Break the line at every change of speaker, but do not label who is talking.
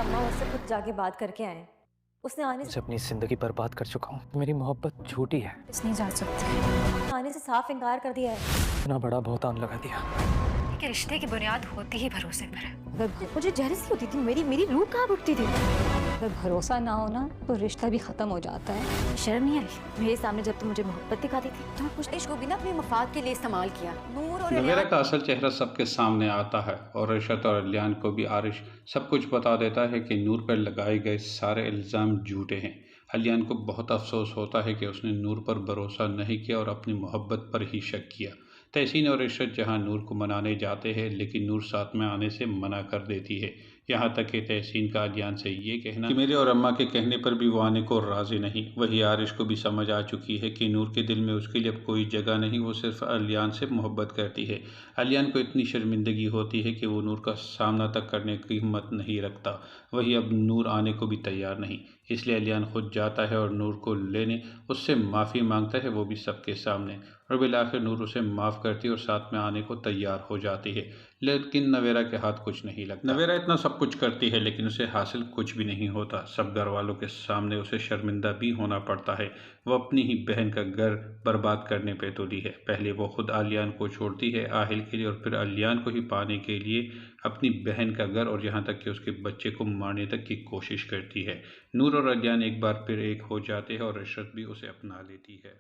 अम्मा उससे खुद जाके बात करके आए। उसने
अपनी जिंदगी बर्बाद कर चुका हूँ। मेरी मोहब्बत झूठी है।
नहीं जा सकती, आने से साफ इनकार कर दिया है।
इतना बड़ा बहुतान लगा दिया।
कि रिश्ते की बुनियाद होती ही भरोसे पर है। अगर मुझे जेलसी होती थी, मेरी रूह कहाँ उठती थी। अगर भरोसा ना हो ना तो रिश्ता भी खत्म हो जाता है। शर्म नहीं आई मेरे सामने जब तुम मुझे मोहब्बत दिखाती थी? तुम कुछ इश्क को भी ना अपने मफाद के लिए इस्तेमाल किया। नूर और
नवेरा का असल चेहरा सबके सामने आता है और अरशद और अलियान को भी आरिश सब कुछ बता देता है कि नूर पर लगाए गए सारे इल्ज़ाम झूठे हैं। अलियान को बहुत अफसोस होता है कि उसने नूर पर भरोसा नहीं किया और अपनी मोहब्बत पर ही शक किया। तहसीन और अरशद जहां नूर को मनाने जाते हैं लेकिन नूर साथ में आने से मना कर देती है। यहाँ तक कि तहसीन का अलियान से ये कहना कि मेरे और अम्मा के कहने पर भी वो आने को राज़ी नहीं। वही आरिश को भी समझ आ चुकी है कि नूर के दिल में उसके लिए अब कोई जगह नहीं, वो सिर्फ अलियान से मोहब्बत करती है। अलियान को इतनी शर्मिंदगी होती है कि वो नूर का सामना तक करने की हिम्मत नहीं रखता। वही अब नूर आने को भी तैयार नहीं, इसलिए अलियान खुद जाता है और नूर को लेने उससे माफ़ी मांगता है, वो भी सबके सामने। और बिलाखिर नूर उसे माफ़ करती है और साथ में आने को तैयार हो जाती है। लेकिन नवेरा के हाथ कुछ नहीं लगता। नवेरा इतना सब कुछ करती है लेकिन उसे हासिल कुछ भी नहीं होता। सब घर वालों के सामने उसे शर्मिंदा भी होना पड़ता है। वो अपनी ही बहन का घर बर्बाद करने पे तुली है। पहले वो खुद अलियान को छोड़ती है आहिल के लिए और फिर अलियान को ही पाने के लिए अपनी बहन का घर और यहाँ तक कि उसके बच्चे को मारने तक की कोशिश करती है। नूर और अलियान एक बार फिर एक हो जाते हैं और अरशद भी उसे अपना लेती है।